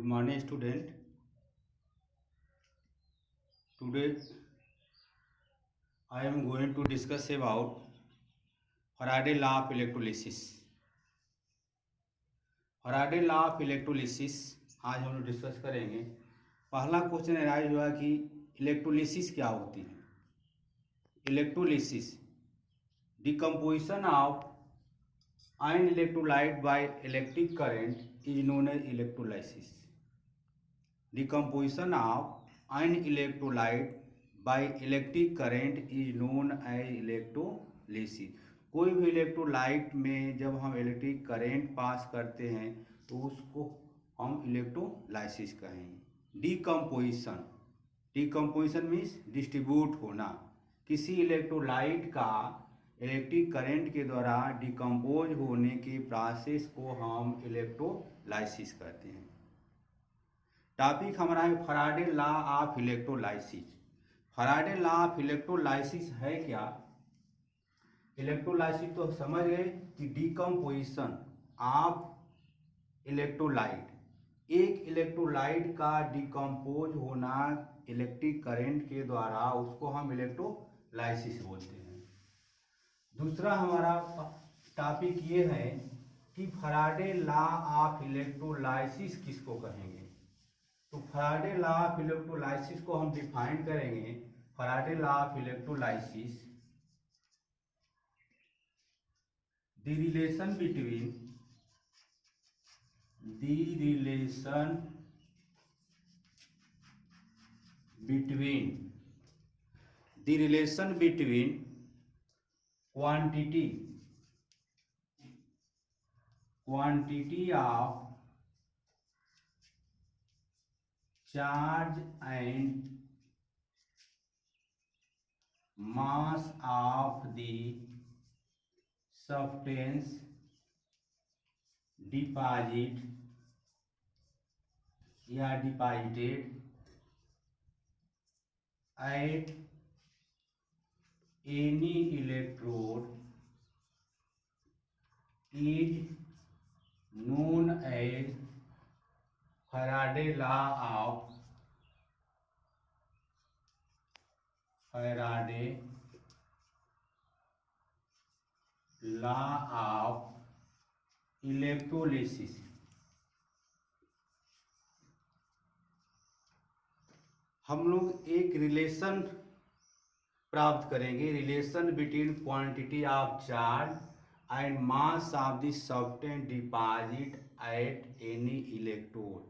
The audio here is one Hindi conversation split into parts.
morning, student. Today I am going to discuss about Faraday law of electrolysis. Faraday law of electrolysis आज हम लोग डिस्कस करेंगे। पहला क्वेश्चन अराइज हुआ कि इलेक्ट्रोलिसिस क्या होती है। Electrolysis decomposition of ion electrolyte by electric current is known as electrolysis. Decomposition of an electrolyte by electric current is known as electrolysis। कोई भी इलेक्ट्रोलाइट में जब हम इलेक्ट्रिक करंट पास करते हैं तो उसको हम इलेक्ट्रोलाइसिस कहेंगे। डिकम्पोजिशन मीन्स डिस्ट्रीब्यूट होना। किसी इलेक्ट्रोलाइट का इलेक्ट्रिक करंट के द्वारा डिकम्पोज होने के प्रोसेस को हम इलेक्ट्रोलाइसिस कहते हैं। टॉपिक हमारा है Faraday law of electrolysis. Faraday law of electrolysis है क्या? इलेक्ट्रोलाइसिस तो समझ गए कि डिकम्पोजिशन ऑफ इलेक्ट्रोलाइट, एक इलेक्ट्रोलाइट का डिकम्पोज होना इलेक्ट्रिक करंट के द्वारा, उसको हम इलेक्ट्रोलाइसिस बोलते हैं। दूसरा हमारा टॉपिक ये है कि फराडे लॉ ऑफ इलेक्ट्रोलाइसिस किसको कहेंगे। तो फराडे लॉ ऑफ इलेक्ट्रोलाइसिस को हम डिफाइन करेंगे। Faraday law of electrolysis, the relation between quantity of charge and mass of the substance deposited at any electrode is known as Faraday law of electrolysis. हम लोग एक रिलेशन प्राप्त करेंगे, relation between quantity of charge and mass of the substance deposit at any electrode.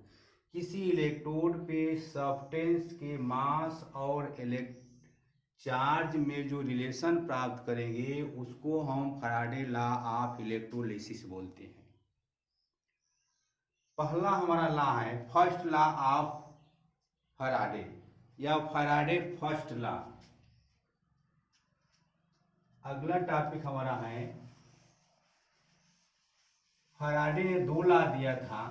किसी इलेक्ट्रोड पे सब्सटेंस के मास और चार्ज में जो रिलेशन प्राप्त करेंगे उसको हम फराडे लॉ ऑफ इलेक्ट्रोलिसिस बोलते हैं। पहला हमारा लॉ है फर्स्ट लॉ ऑफ फराडे या फराडे फर्स्ट लॉ। अगला टॉपिक हमारा है, फराडे ने दो लॉ दिया था,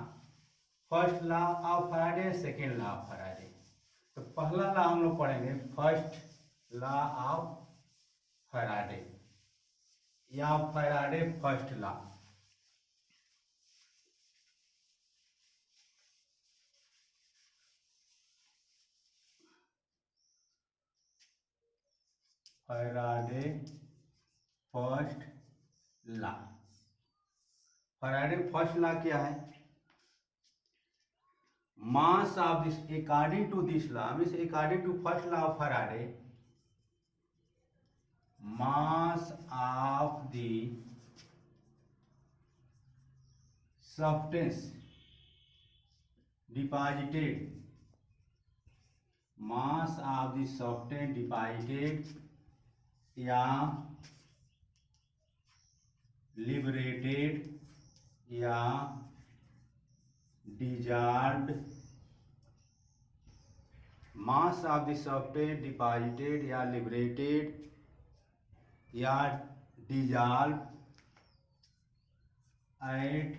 first law of Faraday, second law of Faraday. तो पहला लॉ हम लोग पढ़ेंगे फर्स्ट लॉ ऑफ फराडे या Faraday first law. Faraday first law. Faraday first law क्या है? Mass of this, according to this law means according to first law of Faraday, mass of the substance deposited, mass of the substance deposited या liberated या dissolved, mass of the substance deposited या liberated या dissolve at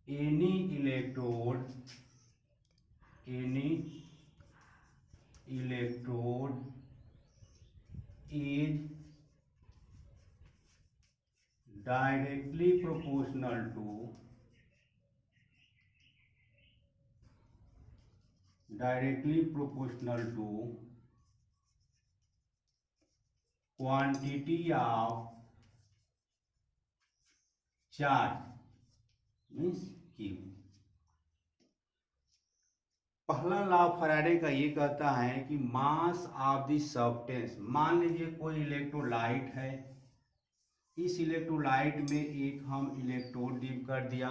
any electrode is directly proportional to directly proportional to quantity of charge means Q. पहला लॉ फैराडे का ये कहता है कि मास ऑफ द सब्सटेंस, मान लीजिए कोई इलेक्ट्रोलाइट है, इस इलेक्ट्रोलाइट में एक हम इलेक्ट्रोड डिप कर दिया,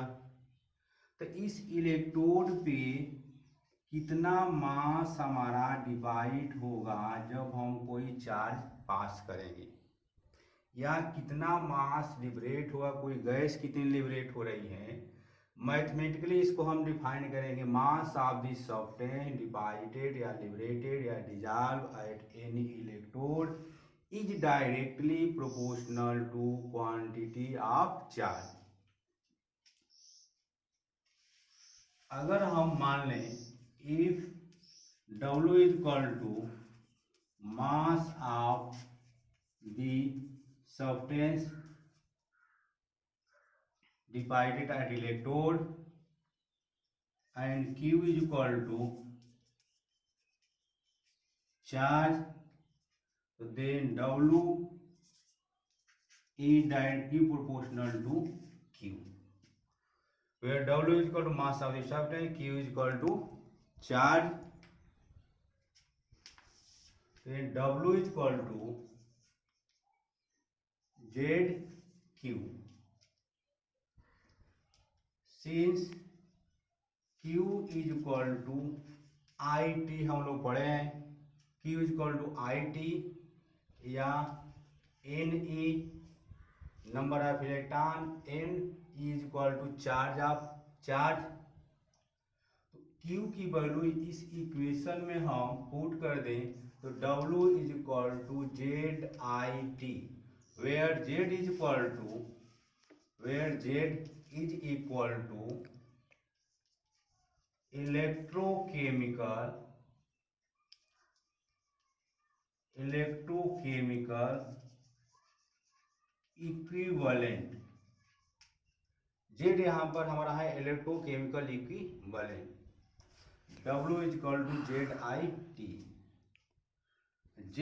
तो इस इलेक्ट्रोड पे कितना मास हमारा डिवाइड होगा जब हम कोई चार्ज पास करेंगे, या कितना मास लिबरेट होगा, कोई गैस कितनी लिबरेट हो रही है। मैथमेटिकली इसको हम डिफाइन करेंगे, mass of the substance divided या लिबरेटेड या dissolve at any electrode is directly proportional to quantity of charge. अगर हम मान लें if W is equal to mass of the substance divided at electrode and Q is equal to charge, so then W is directly proportional to Q, where W is equal to mass of the substance, Q is equal to charge, then W is equal to ZQ. Since Q is equal to IT, हम लोग पढ़े हैं Q is equal to IT या Ne number of electron, N is equal to charge of charge. तो Q की वैल्यू इस इक्वेशन में हम पुट कर दें तो W is equal to ZIT, where Z is equal to electrochemical equivalent. Z यहाँ पर हमारा है electrochemical equivalent, W is equal to ZIT। Z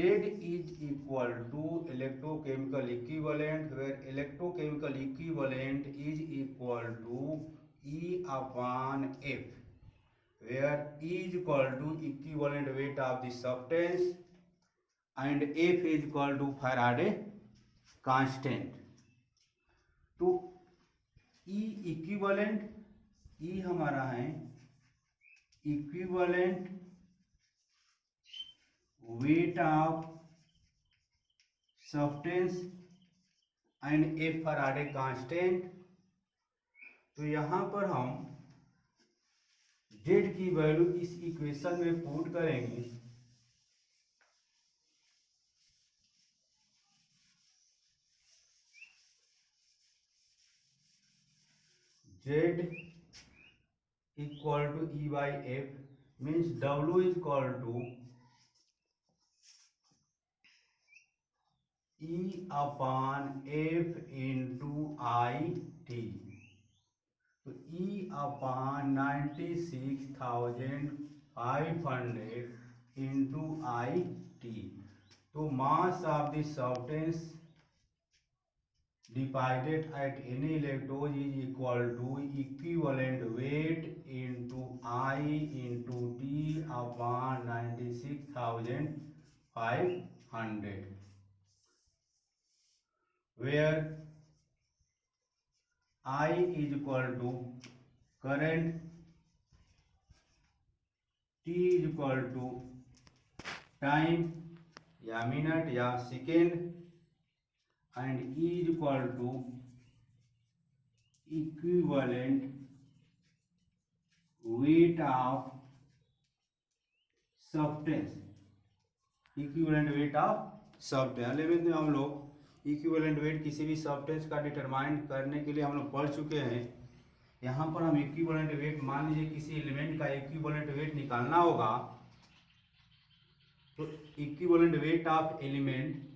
is equal to electrochemical equivalent, where electrochemical equivalent is equal to E upon F, where E is equal to equivalent weight of the substance and F is equal to Faraday constant. तो E equivalent, E हमारा है equivalent weight of substance and F Faraday constant। तो यहाँ पर हम Z की वैल्यू इस इक्वेशन में पुट करेंगे, Z equal to E by F means W is equal to E upon F into IT। तो E upon 96,500 into IT। तो मास of the substance divided at any electrode is equal to equivalent weight into I into T upon 96,500, where I is equal to current, T is equal to time या मिनट या second, and E is equal to equivalent weight of substance, equivalent weight of substance। 11th में हम लोग इक्विवेलेंट वेट किसी भी सब्सटेंस का डिटरमाइन करने के लिए हम लोग पढ़ चुके हैं। यहाँ पर हम इक्विवेलेंट वेट, मान लीजिए किसी एलिमेंट का इक्विवेलेंट वेट निकालना होगा, तो equivalent weight of element,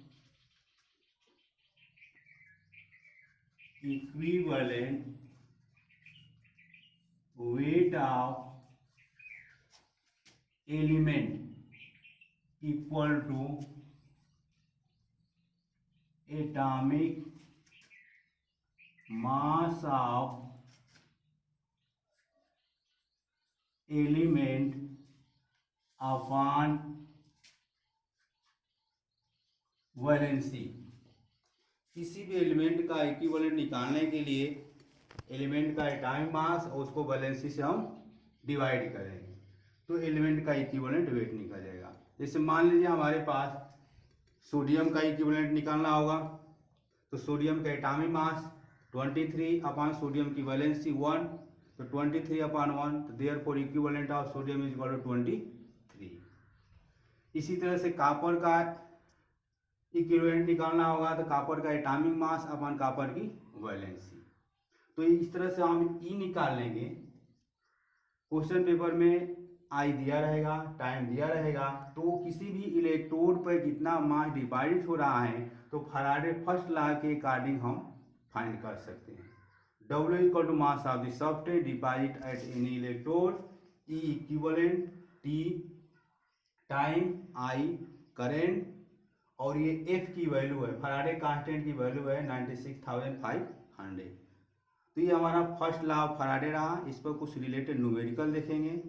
equivalent weight of element equal to atomic mass of element upon valency. किसी भी एलिमेंट का इक्विवेलेंट निकालने के लिए एलिमेंट का एटॉमिक मास और उसको वैलेंसी से हम डिवाइड करेंगे तो एलिमेंट का इक्विवेलेंट वेट निकलेगा। जैसे मान लीजिए हमारे पास सोडियम का इक्विवेलेंट निकालना होगा तो सोडियम का एटॉमिक मास 23 अपॉन सोडियम की वैलेंसी 1, तो 23 अपॉन 1, तो therefore equivalent of sodium is equal to 23। इसी तरह से कॉपर का इक्विवेलेंट निकालना होगा तो कॉपर का एटॉमिक मास अपॉन कॉपर की वैलेंसी। तो इस तरह से हम ई निकाल लेंगे। क्वेश्चन पेपर में आई दिया रहेगा, टाइम दिया रहेगा, तो किसी भी इलेक्ट्रोड पर कितना मास डिवाइड हो रहा है तो फैराडे फर्स्ट लॉ के अकॉर्डिंग हम फाइंड कर सकते हैं। W equal to mass of the substance deposit at any electrode, E equivalent, T time, I current, और ये F की वैल्यू है, फैराडे कांस्टेंट की वैल्यू है 96,500। तो ये हमारा फर्स्ट लॉ ऑफ फैराडे रहा। इस पर कुछ रिलेटेड न्यूमेरिकल देखेंगे।